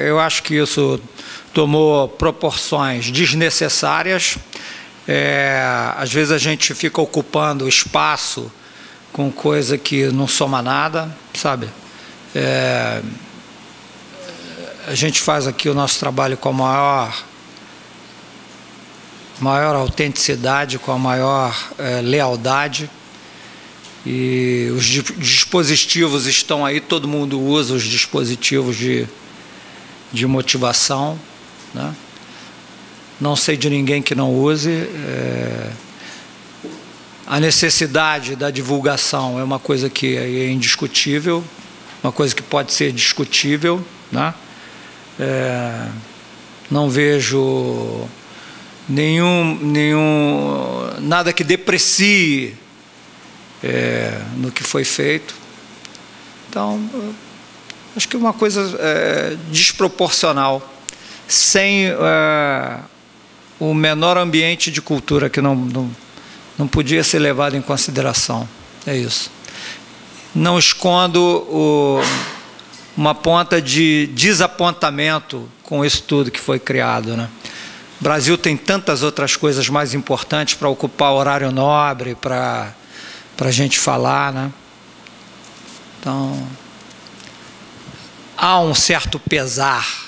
Eu acho que isso tomou proporções desnecessárias. Às vezes a gente fica ocupando espaço com coisa que não soma nada, sabe? A gente faz aqui o nosso trabalho com a maior autenticidade, com a maior lealdade. E os dispositivos estão aí, todo mundo usa os dispositivos de motivação, né? Não sei de ninguém que não use. A necessidade da divulgação é uma coisa que é indiscutível, uma coisa que pode ser discutível, né? Não vejo nada que deprecie no que foi feito. Então, acho que é uma coisa desproporcional, sem o menor ambiente de cultura que não podia ser levado em consideração. É isso. Não escondo uma ponta de desapontamento com isso tudo que foi criado, né? O Brasil tem tantas outras coisas mais importantes para ocupar horário nobre, para a gente falar, né? Então, há um certo pesar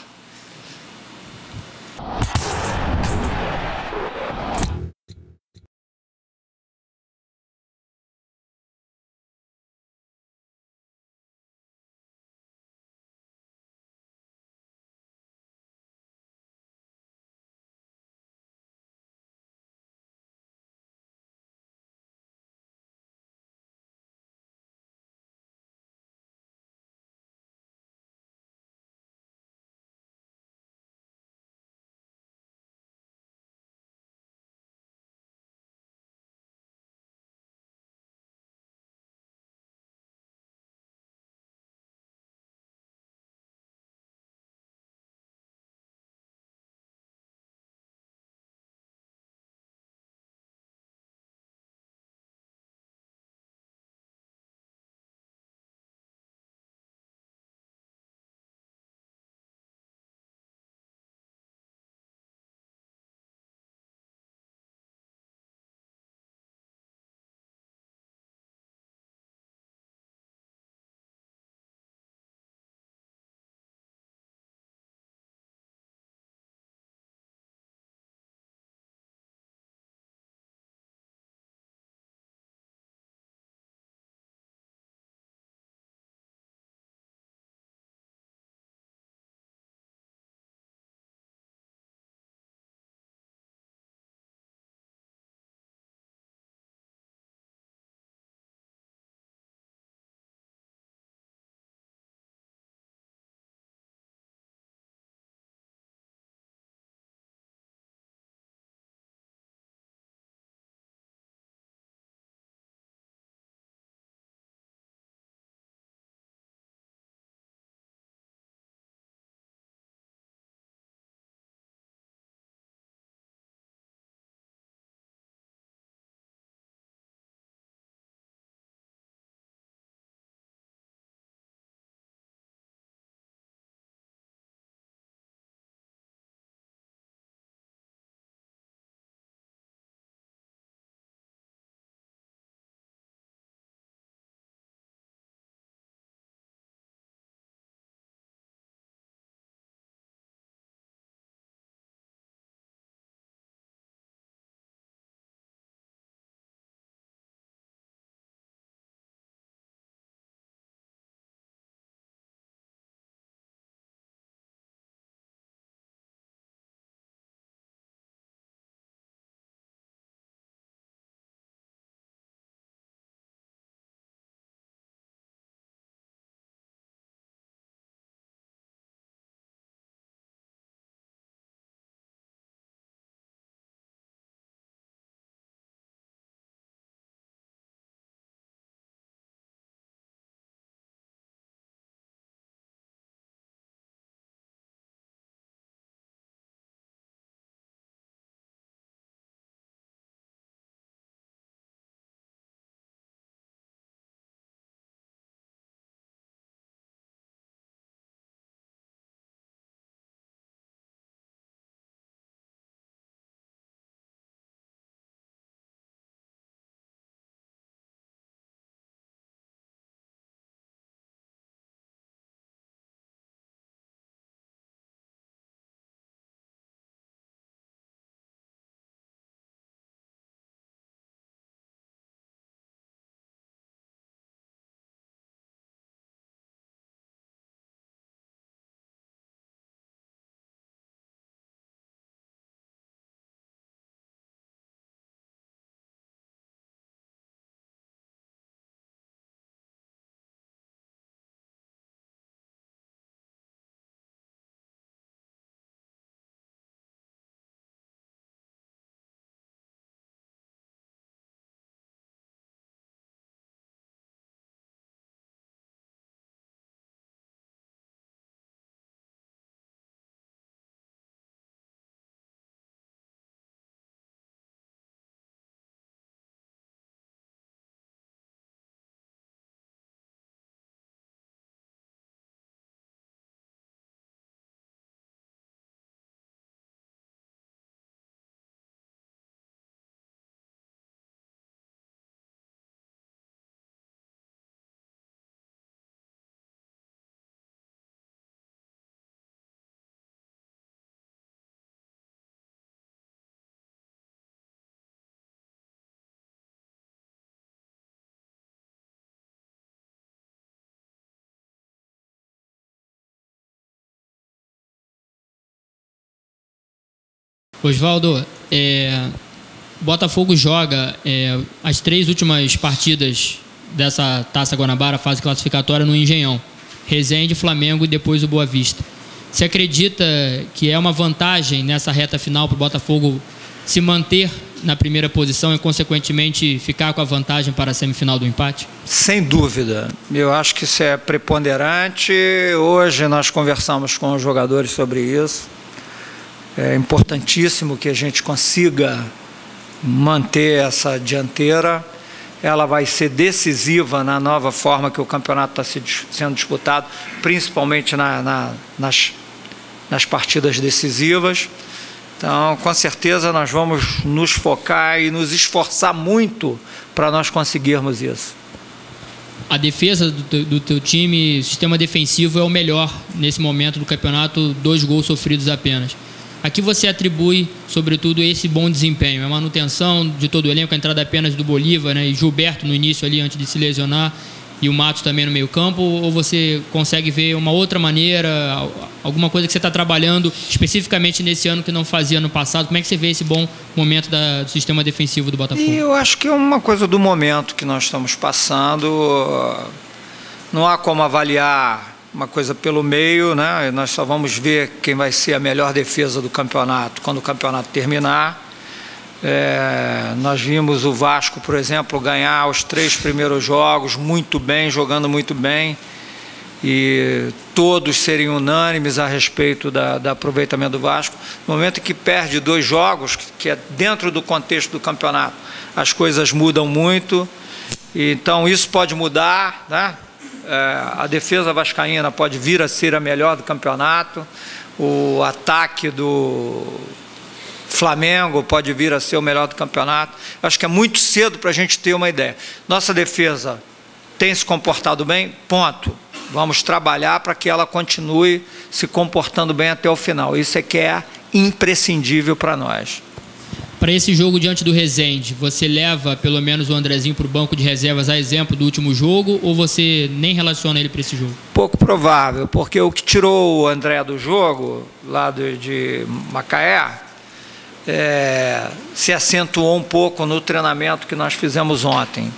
Oswaldo, Botafogo joga as 3 últimas partidas dessa Taça Guanabara, fase classificatória, no Engenhão. Resende, Flamengo e depois o Boa Vista. Você acredita que é uma vantagem nessa reta final para o Botafogo se manter na primeira posição e, consequentemente, ficar com a vantagem para a semifinal do empate? Sem dúvida. Eu acho que isso é preponderante. Hoje nós conversamos com os jogadores sobre isso. É importantíssimo que a gente consiga manter essa dianteira. Ela vai ser decisiva na nova forma que o campeonato está sendo disputado, principalmente nas partidas decisivas. Então, com certeza, nós vamos nos focar e nos esforçar muito para nós conseguirmos isso. A defesa do teu time, o sistema defensivo é o melhor nesse momento do campeonato, 2 gols sofridos apenas. A que você atribui, sobretudo, esse bom desempenho? É a manutenção de todo o elenco, a entrada apenas do Bolívar, né, e Gilberto no início ali, antes de se lesionar, e o Matos também no meio campo, ou você consegue ver uma outra maneira, alguma coisa que você está trabalhando especificamente nesse ano que não fazia no passado? Como é que você vê esse bom momento do sistema defensivo do Botafogo? E eu acho que é uma coisa do momento que nós estamos passando. Não há como avaliar uma coisa pelo meio, né? Nós só vamos ver quem vai ser a melhor defesa do campeonato quando o campeonato terminar. Nós vimos o Vasco, por exemplo, ganhar os 3 primeiros jogos muito bem, jogando muito bem, e todos serem unânimes a respeito do aproveitamento do Vasco. No momento em que perde 2 jogos, que é dentro do contexto do campeonato, as coisas mudam muito, então isso pode mudar, né? A defesa vascaína pode vir a ser a melhor do campeonato, o ataque do Flamengo pode vir a ser o melhor do campeonato. Acho que é muito cedo para a gente ter uma ideia. Nossa defesa tem se comportado bem, ponto. Vamos trabalhar para que ela continue se comportando bem até o final. Isso é que é imprescindível para nós. Para esse jogo diante do Resende, você leva pelo menos o Andrezinho para o banco de reservas, a exemplo do último jogo, ou você nem relaciona ele para esse jogo? Pouco provável, porque o que tirou o André do jogo, lá de Macaé, se acentuou um pouco no treinamento que nós fizemos ontem.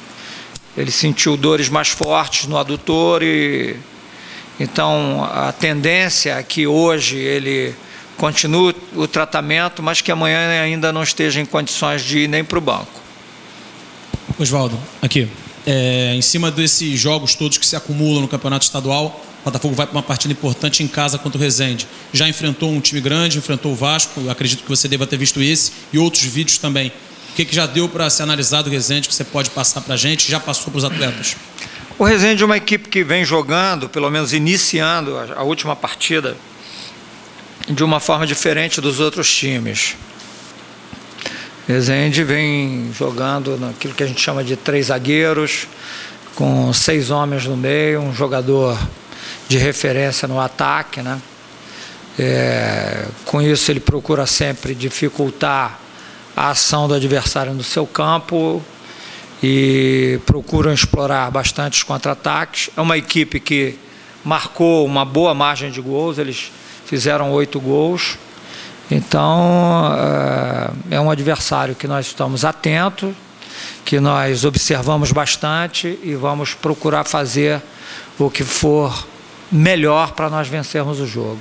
Ele sentiu dores mais fortes no adutor, e então a tendência é que hoje ele continue o tratamento, mas que amanhã ainda não esteja em condições de ir nem para o banco. Oswaldo, aqui, em cima desses jogos todos que se acumulam no campeonato estadual, o Botafogo vai para uma partida importante em casa contra o Resende. Já enfrentou um time grande, enfrentou o Vasco, acredito que você deva ter visto esse e outros vídeos também. O que já deu para ser analisado do Resende que você pode passar para a gente, já passou para os atletas? O Resende é uma equipe que vem jogando, pelo menos iniciando a última partida, de uma forma diferente dos outros times. Resende vem jogando naquilo que a gente chama de 3 zagueiros, com 6 homens no meio, um jogador de referência no ataque, né? Com isso ele procura sempre dificultar a ação do adversário no seu campo e procuram explorar bastante os contra-ataques. É uma equipe que marcou uma boa margem de gols, eles fizeram 8 gols. Então, é um adversário que nós estamos atentos, que nós observamos bastante e vamos procurar fazer o que for melhor para nós vencermos o jogo.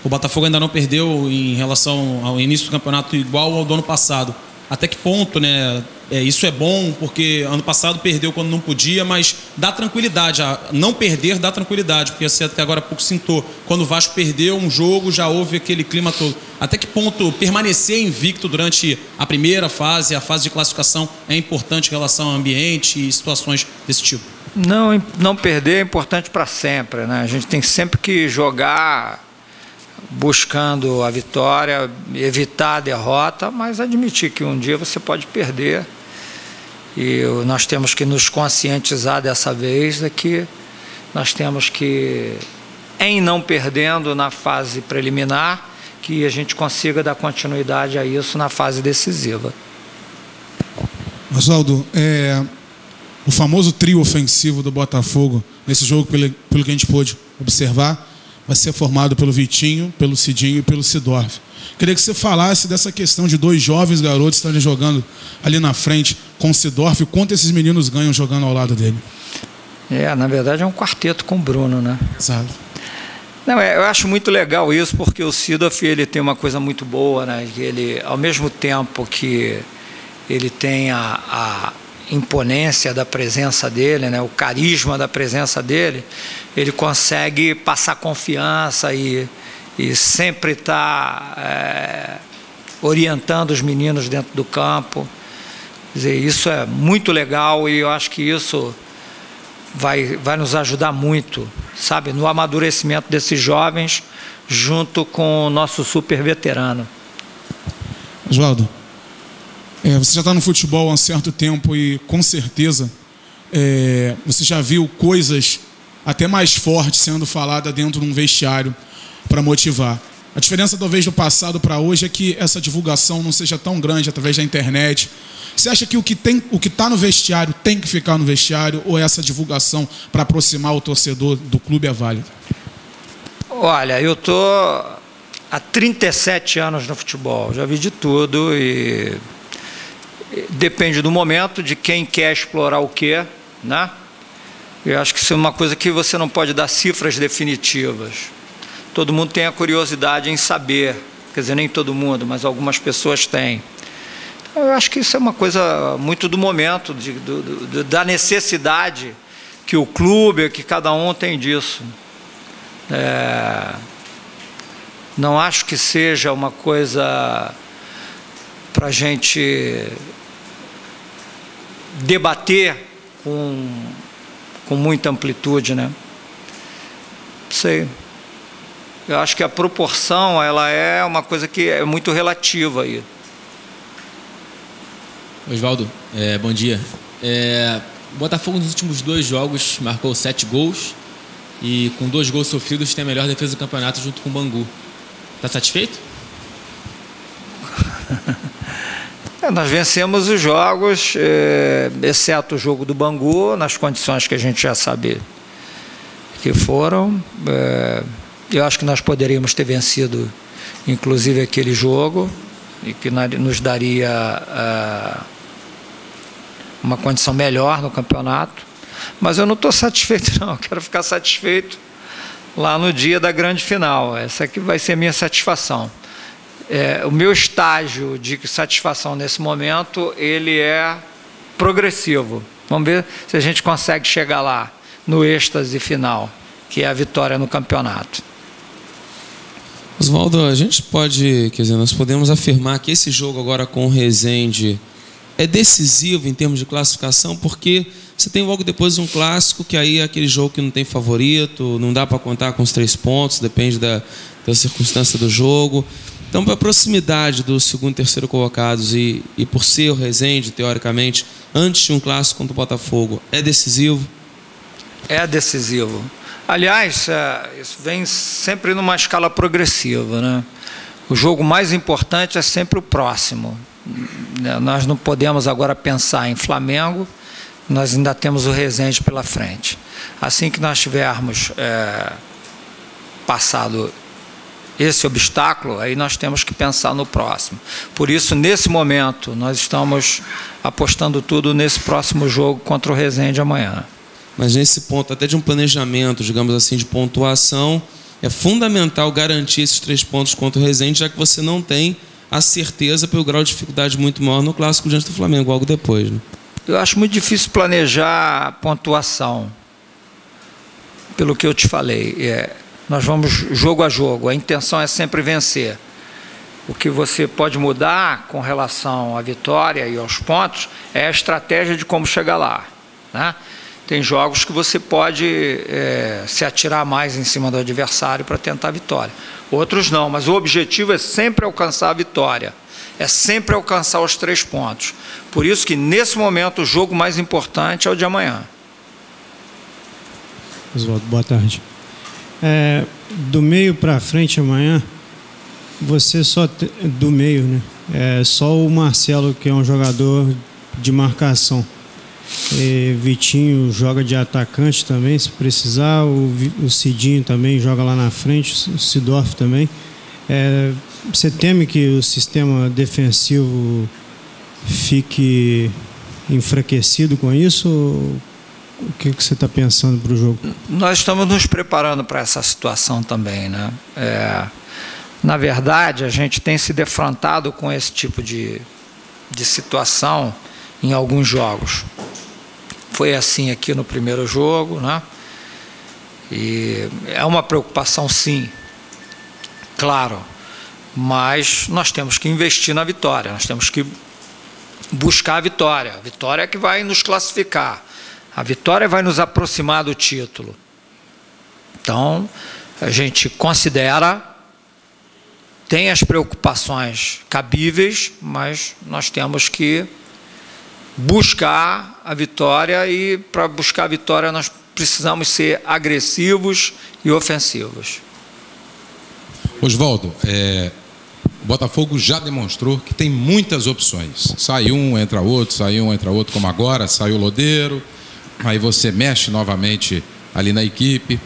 O Botafogo ainda não perdeu em relação ao início do campeonato igual ao do ano passado. Até que ponto, né? Isso é bom, porque ano passado perdeu quando não podia, mas dá tranquilidade. Não perder dá tranquilidade, porque você até agora há pouco citou. Quando o Vasco perdeu um jogo, já houve aquele clima todo. Até que ponto permanecer invicto durante a primeira fase, a fase de classificação, é importante em relação ao ambiente e situações desse tipo? Não perder é importante para sempre, né? A gente tem sempre que jogar buscando a vitória, evitar a derrota, mas admitir que um dia você pode perder. E nós temos que nos conscientizar dessa vez de que nós temos que, em não perdendo na fase preliminar, que a gente consiga dar continuidade a isso na fase decisiva. Oswaldo, o famoso trio ofensivo do Botafogo, nesse jogo, pelo que a gente pôde observar, vai ser formado pelo Vitinho, pelo Cidinho e pelo Sidorf. Queria que você falasse dessa questão de 2 jovens garotos estarem jogando ali na frente com o Sidorf, quanto esses meninos ganham jogando ao lado dele. Na verdade é um quarteto com o Bruno, né? Exato. Não, eu acho muito legal isso, porque o Sidorf, ele tem uma coisa muito boa, né? Ele, ao mesmo tempo que ele tem a imponência da presença dele, né? O carisma da presença dele, ele consegue passar confiança e sempre está orientando os meninos dentro do campo. Quer dizer, isso é muito legal e eu acho que isso vai nos ajudar muito, sabe, no amadurecimento desses jovens, junto com o nosso super veterano. Oswaldo, você já está no futebol há um certo tempo e, com certeza, você já viu coisas até mais fortes sendo faladas dentro de um vestiário para motivar. A diferença, talvez, do passado para hoje é que essa divulgação não seja tão grande através da internet. Você acha que o que está no vestiário tem que ficar no vestiário, ou essa divulgação para aproximar o torcedor do clube é válida? Olha, eu estou há 37 anos no futebol, já vi de tudo e depende do momento, de quem quer explorar o quê, né? Eu acho que isso é uma coisa que você não pode dar cifras definitivas. Todo mundo tem a curiosidade em saber, quer dizer, nem todo mundo, mas algumas pessoas têm. Eu acho que isso é uma coisa muito do momento, da necessidade que o clube, que cada um tem disso. Não acho que seja uma coisa para a gente debater com muita amplitude, né? Não sei. Eu acho que a proporção, ela é uma coisa que é muito relativa aí. Oswaldo, bom dia. O Botafogo nos últimos 2 jogos marcou 7 gols e com 2 gols sofridos tem a melhor defesa do campeonato junto com o Bangu. Está satisfeito? Nós vencemos os jogos, exceto o jogo do Bangu, nas condições que a gente já sabe que foram. Eu acho que nós poderíamos ter vencido, inclusive, aquele jogo, e que nos daria uma condição melhor no campeonato. Mas eu não estou satisfeito, não. Eu quero ficar satisfeito lá no dia da grande final. Essa aqui vai ser a minha satisfação. O meu estágio de satisfação nesse momento, ele é progressivo. Vamos ver se a gente consegue chegar lá no êxtase final, que é a vitória no campeonato. Oswaldo, a gente pode, nós podemos afirmar que esse jogo agora com o Resende é decisivo em termos de classificação, porque você tem logo depois um clássico, que aí é aquele jogo que não tem favorito, não dá para contar com os 3 pontos, depende da circunstância do jogo. Então, para a proximidade dos 2º e 3º colocados e por ser o Resende, teoricamente, antes de um clássico contra o Botafogo, é decisivo? É decisivo. Aliás, isso vem sempre numa escala progressiva, né? O jogo mais importante é sempre o próximo. Nós não podemos agora pensar em Flamengo, nós ainda temos o Resende pela frente. Assim que nós tivermos passado esse obstáculo, aí nós temos que pensar no próximo. Por isso, nesse momento, nós estamos apostando tudo nesse próximo jogo contra o Resende amanhã. Mas nesse ponto, até de um planejamento, digamos assim, de pontuação, é fundamental garantir esses 3 pontos contra o Resende, já que você não tem a certeza pelo grau de dificuldade muito maior no clássico diante do Flamengo, logo depois, né? Eu acho muito difícil planejar a pontuação, pelo que eu te falei. Nós vamos jogo a jogo, a intenção é sempre vencer. O que você pode mudar com relação à vitória e aos pontos é a estratégia de como chegar lá, né? Tem jogos que você pode se atirar mais em cima do adversário para tentar a vitória. Outros não, mas o objetivo é sempre alcançar a vitória. É sempre alcançar os 3 pontos. Por isso que, nesse momento, o jogo mais importante é o de amanhã. Oswaldo, boa tarde. Do meio para frente amanhã, você só... do meio, né? Só o Marcelo, que é um jogador de marcação. Vitinho joga de atacante também, se precisar. O Cidinho também joga lá na frente, o Sidorf também. Você teme que o sistema defensivo fique enfraquecido com isso? Ou o que você está pensando para o jogo? Nós estamos nos preparando para essa situação também, né? Na verdade, a gente tem se defrontado com esse tipo de situação em alguns jogos. Foi assim aqui no primeiro jogo, né? E é uma preocupação, sim, claro, mas nós temos que investir na vitória, nós temos que buscar a vitória é que vai nos classificar, a vitória vai nos aproximar do título. Então, a gente considera, tem as preocupações cabíveis, mas nós temos que buscar a vitória, e para buscar a vitória nós precisamos ser agressivos e ofensivos. Oswaldo, o Botafogo já demonstrou que tem muitas opções. Sai um, entra outro, sai um, entra outro, como agora, sai o Lodeiro, aí você mexe novamente ali na equipe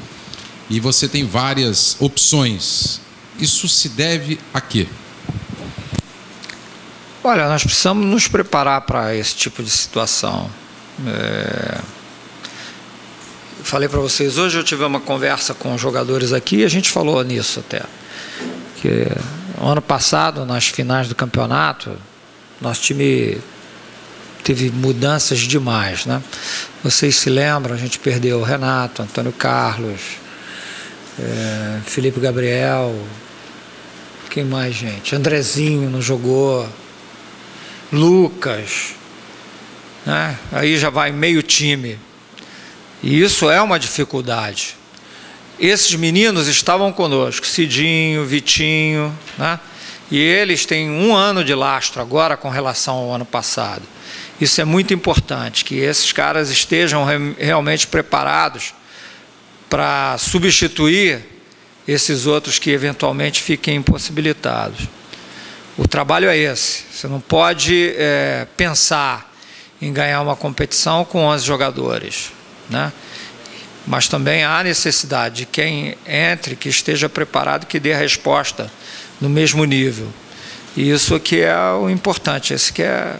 e você tem várias opções. Isso se deve a quê? Olha, nós precisamos nos preparar para esse tipo de situação. Falei para vocês, hoje eu tive uma conversa com os jogadores aqui e a gente falou nisso até. Que ano passado, nas finais do campeonato, nosso time teve mudanças demais, né? Vocês se lembram, a gente perdeu o Renato, Antônio Carlos, Felipe Gabriel, quem mais, gente? Andrezinho não jogou, Lucas, né? Aí já vai meio time. E isso é uma dificuldade. Esses meninos estavam conosco, Cidinho, Vitinho, né? E eles têm 1 ano de lastro agora com relação ao ano passado. Isso é muito importante, que esses caras estejam realmente preparados para substituir esses outros que eventualmente fiquem impossibilitados. O trabalho é esse. Você não pode pensar em ganhar uma competição com 11 jogadores, né? Mas também há necessidade de quem entre, que esteja preparado, que dê a resposta no mesmo nível. E isso aqui é o importante, esse que é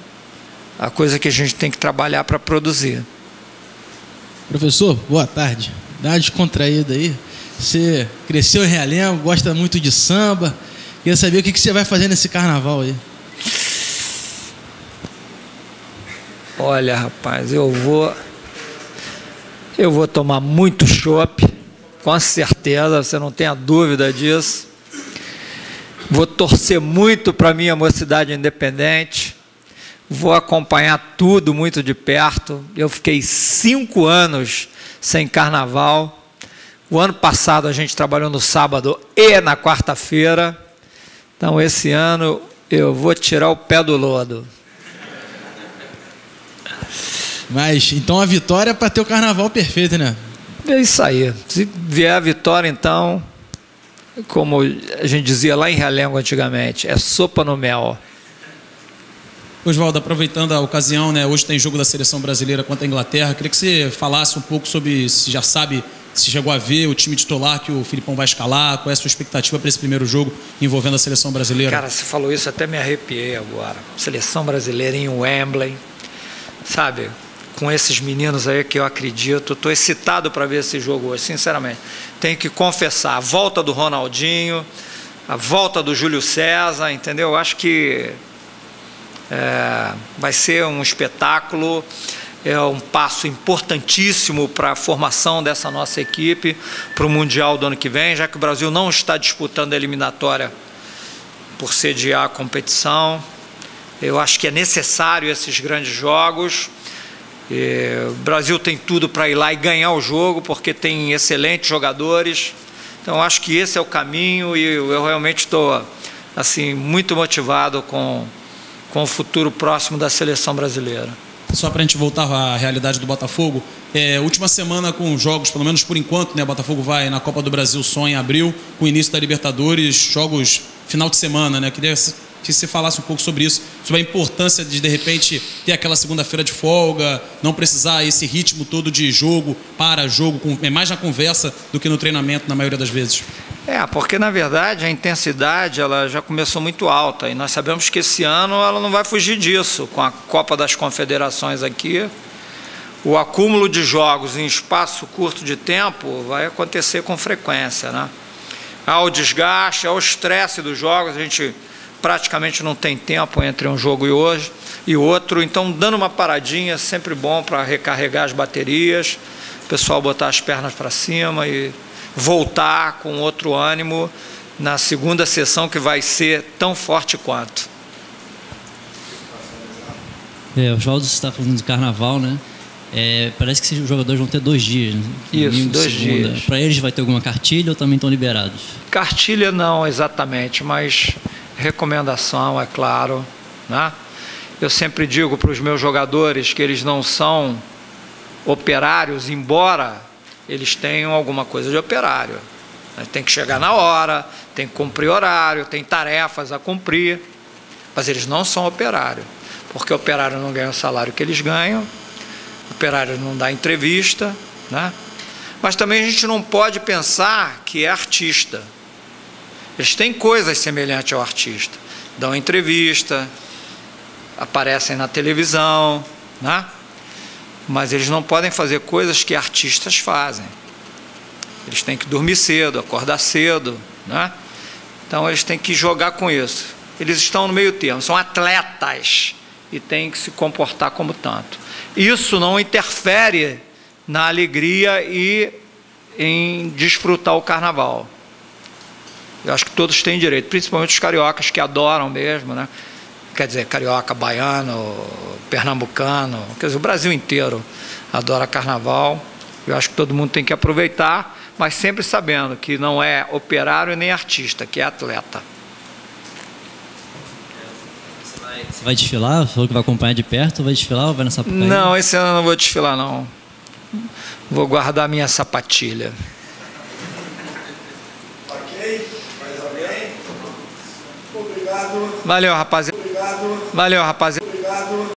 a coisa que a gente tem que trabalhar para produzir. Professor, boa tarde. Dá uma descontraída aí. Você cresceu em Realengo, gosta muito de samba. Queria saber o que você vai fazer nesse carnaval aí. Olha, rapaz, eu vou tomar muito chopp, com certeza, você não tenha dúvida disso. Vou torcer muito para a minha Mocidade Independente. Vou acompanhar tudo muito de perto. Eu fiquei 5 anos sem carnaval. O ano passado a gente trabalhou no sábado e na quarta-feira. Então, esse ano eu vou tirar o pé do lodo. Mas, então a vitória é para ter o carnaval perfeito, né? É isso aí. Se vier a vitória, então, como a gente dizia lá em Realengo antigamente, é sopa no mel. Oswaldo, aproveitando a ocasião, né, hoje tem jogo da Seleção Brasileira contra a Inglaterra, queria que você falasse um pouco sobre, se já sabe, se chegou a ver o time titular que o Filipão vai escalar, qual é a sua expectativa para esse primeiro jogo envolvendo a Seleção Brasileira? Cara, você falou isso, até me arrepiei agora. Seleção Brasileira em Wembley, sabe? Com esses meninos aí que eu acredito, estou excitado para ver esse jogo hoje, sinceramente. Tenho que confessar, a volta do Ronaldinho, a volta do Júlio César, entendeu? Eu acho que vai ser um espetáculo, é um passo importantíssimo para a formação dessa nossa equipe para o Mundial do ano que vem, já que o Brasil não está disputando a eliminatória por sediar a competição. Eu acho que é necessário esses grandes jogos. O Brasil tem tudo para ir lá e ganhar o jogo, porque tem excelentes jogadores. Então, acho que esse é o caminho e eu realmente estou assim, muito motivado com o futuro próximo da seleção brasileira. Só para a gente voltar à realidade do Botafogo, última semana com jogos, pelo menos por enquanto, né, o Botafogo vai na Copa do Brasil só em abril, com o início da Libertadores, jogos final de semana, né? Queria que você falasse um pouco sobre isso, sobre a importância de repente, ter aquela segunda-feira de folga, não precisar esse ritmo todo de jogo, para jogo, é mais na conversa do que no treinamento, na maioria das vezes. Porque na verdade a intensidade ela já começou muito alta e nós sabemos que esse ano ela não vai fugir disso. Com a Copa das Confederações aqui, o acúmulo de jogos em espaço curto de tempo vai acontecer com frequência, né? Há o desgaste, há o estresse dos jogos, a gente praticamente não tem tempo entre um jogo e outro, então dando uma paradinha é sempre bom para recarregar as baterias, o pessoal botar as pernas para cima e voltar com outro ânimo na segunda sessão, que vai ser tão forte quanto. O Oswaldo está falando de carnaval, né? Parece que os jogadores vão ter 2 dias, né? Isso, domingo, 2 dias. Para eles vai ter alguma cartilha ou também estão liberados? Cartilha não exatamente, mas recomendação, é claro, né? Eu sempre digo para os meus jogadores que eles não são operários, embora eles tenham alguma coisa de operário. Tem que chegar na hora, tem que cumprir horário, tem tarefas a cumprir, mas eles não são operário, porque operário não ganha o salário que eles ganham, operário não dá entrevista, né? Mas também a gente não pode pensar que é artista. Eles têm coisas semelhantes ao artista, dão entrevista, aparecem na televisão, né? Mas eles não podem fazer coisas que artistas fazem. Eles têm que dormir cedo, acordar cedo, né? Então eles têm que jogar com isso. Eles estão no meio termo, são atletas e têm que se comportar como tanto. Isso não interfere na alegria e em desfrutar o carnaval. Eu acho que todos têm direito, principalmente os cariocas que adoram mesmo, né? Quer dizer, carioca, baiano, pernambucano, quer dizer, o Brasil inteiro adora carnaval. Eu acho que todo mundo tem que aproveitar, mas sempre sabendo que não é operário nem artista, que é atleta. Você vai desfilar? Você falou que vai acompanhar de perto, ou vai desfilar ou vai na Sapucaí? Não, esse ano eu não vou desfilar, não. Vou guardar minha sapatilha. Ok? Mais alguém? Obrigado. Valeu, rapaziada. Obrigado. Valeu, rapaziada. Obrigado.